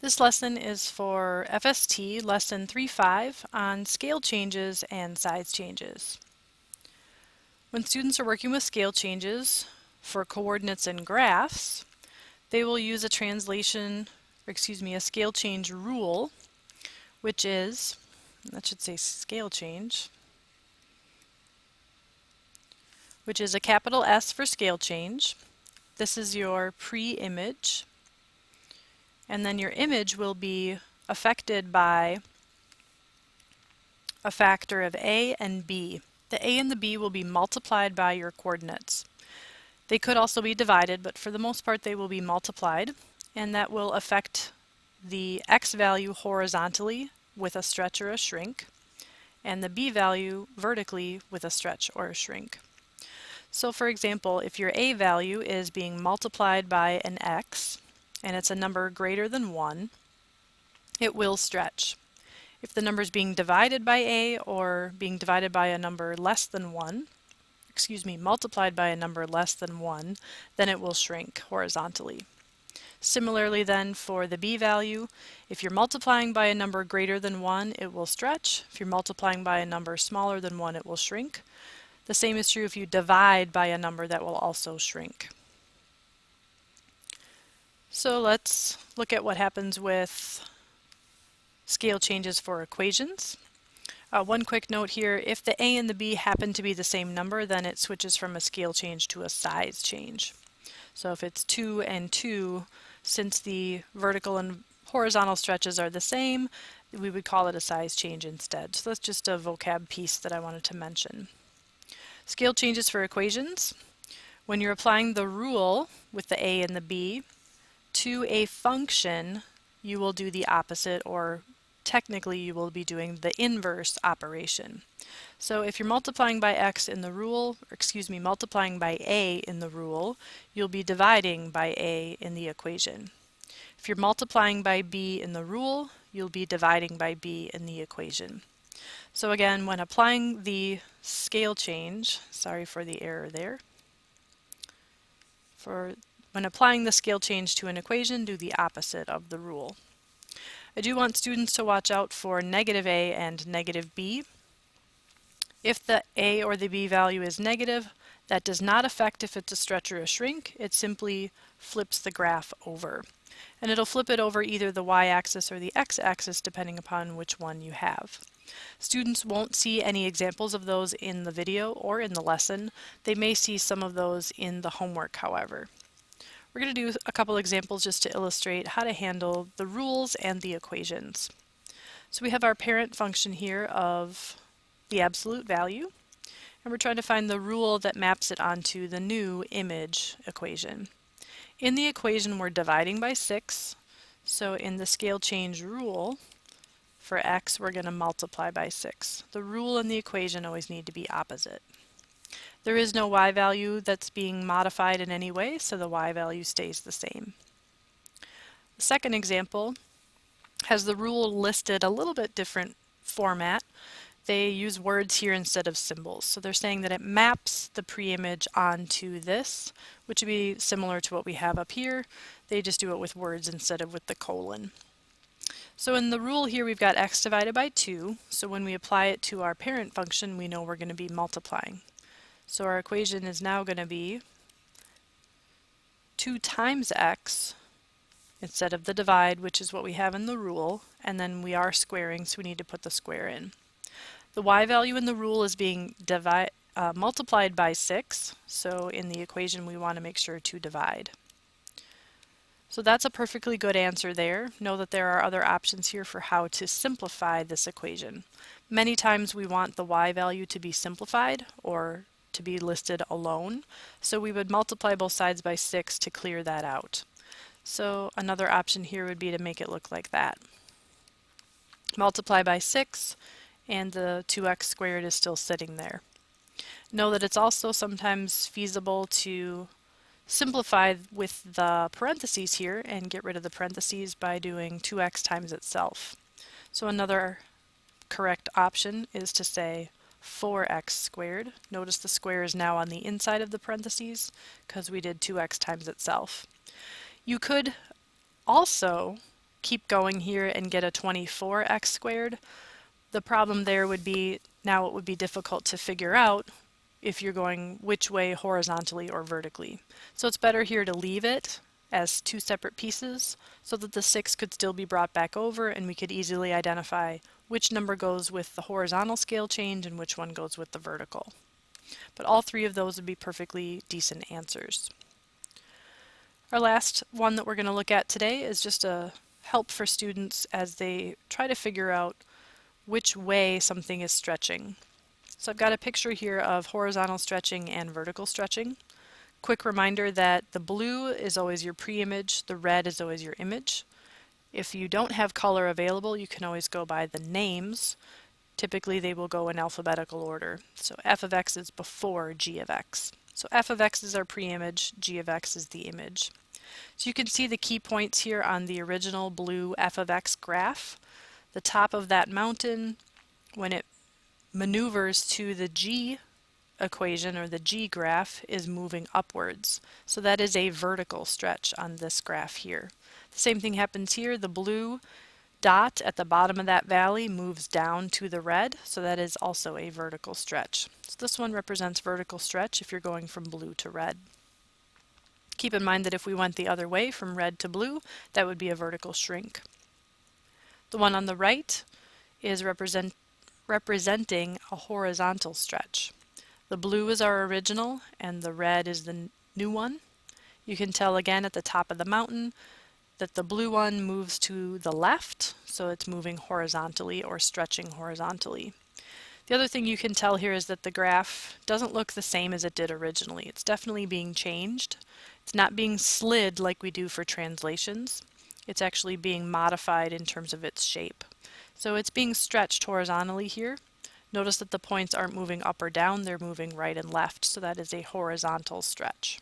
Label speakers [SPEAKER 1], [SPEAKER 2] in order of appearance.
[SPEAKER 1] This lesson is for FST Lesson 3.5 on scale changes and size changes. When students are working with scale changes for coordinates and graphs, they will use a a scale change rule, which is, that should say scale change, which is a capital S for scale change. This is your pre-image. And then your image will be affected by a factor of a and b. The a and the b will be multiplied by your coordinates. They could also be divided, but for the most part they will be multiplied, and that will affect the x value horizontally with a stretch or a shrink, and the b value vertically with a stretch or a shrink. So for example, if your a value is being multiplied by an x, and it's a number greater than 1, it will stretch. If the number is being divided by a or being divided by a number less than 1, multiplied by a number less than 1, then it will shrink horizontally. Similarly then for the b value, if you're multiplying by a number greater than 1, it will stretch. If you're multiplying by a number smaller than 1, it will shrink. The same is true if you divide by a number, that will also shrink. So let's look at what happens with scale changes for equations. One quick note here, if the a and the b happen to be the same number, then it switches from a scale change to a size change. So if it's 2 and 2, since the vertical and horizontal stretches are the same, we would call it a size change instead. So that's just a vocab piece that I wanted to mention. Scale changes for equations. When you're applying the rule with the a and the b to a function, you will do the opposite, or technically you will be doing the inverse operation. So if you're multiplying by x in the rule, multiplying by a in the rule, you'll be dividing by a in the equation. If you're multiplying by b in the rule, you'll be dividing by b in the equation. So again, when applying the scale change, sorry for the error there, when applying the scale change to an equation, do the opposite of the rule. I do want students to watch out for negative a and negative b. If the a or the b value is negative, that does not affect if it's a stretch or a shrink. It simply flips the graph over. And it'll flip it over either the y-axis or the x-axis depending upon which one you have. Students won't see any examples of those in the video or in the lesson. They may see some of those in the homework, however. We're going to do a couple examples just to illustrate how to handle the rules and the equations. So we have our parent function here of the absolute value, and we're trying to find the rule that maps it onto the new image equation. In the equation we're dividing by 6, so in the scale change rule for x we're going to multiply by 6. The rule and the equation always need to be opposite. There is no y value that's being modified in any way, so the y value stays the same. The second example has the rule listed a little bit different format. They use words here instead of symbols. So they're saying that it maps the pre-image onto this, which would be similar to what we have up here. They just do it with words instead of with the colon. So in the rule here we've got x divided by 2, so when we apply it to our parent function we know we're going to be multiplying. So our equation is now going to be 2 times x instead of the divide, which is what we have in the rule, and then we are squaring, so we need to put the square in. The y value in the rule is being multiplied by 6, so in the equation we want to make sure to divide. So that's a perfectly good answer there. Know that there are other options here for how to simplify this equation. Many times we want the y value to be simplified or to be listed alone, so we would multiply both sides by 6 to clear that out. So another option here would be to make it look like that. Multiply by 6 and the 2x squared is still sitting there. Know that it's also sometimes feasible to simplify with the parentheses here and get rid of the parentheses by doing 2x times itself. So another correct option is to say 4x squared. Notice the square is now on the inside of the parentheses because we did 2x times itself. You could also keep going here and get a 24x squared. The problem there would be now it would be difficult to figure out if you're going which way horizontally or vertically. So it's better here to leave it as two separate pieces so that the 6 could still be brought back over and we could easily identify which number goes with the horizontal scale change and which one goes with the vertical. But all three of those would be perfectly decent answers. Our last one that we're going to look at today is just a help for students as they try to figure out which way something is stretching. So I've got a picture here of horizontal stretching and vertical stretching. Quick reminder that the blue is always your pre-image, the red is always your image. If you don't have color available, you can always go by the names. Typically they will go in alphabetical order. So f of x is before g of x. So f of x is our pre-image, g of x is the image. So you can see the key points here on the original blue f of x graph. The top of that mountain, when it maneuvers to the g equation or the g graph, is moving upwards. So that is a vertical stretch on this graph here. The same thing happens here. The blue dot at the bottom of that valley moves down to the red, so that is also a vertical stretch. So this one represents vertical stretch if you're going from blue to red. Keep in mind that if we went the other way from red to blue, that would be a vertical shrink. The one on the right is representing a horizontal stretch. The blue is our original and the red is the new one. You can tell again at the top of the mountain that the blue one moves to the left, so it's moving horizontally or stretching horizontally. The other thing you can tell here is that the graph doesn't look the same as it did originally. It's definitely being changed. It's not being slid like we do for translations. It's actually being modified in terms of its shape. So it's being stretched horizontally here. Notice that the points aren't moving up or down, they're moving right and left, so that is a horizontal stretch.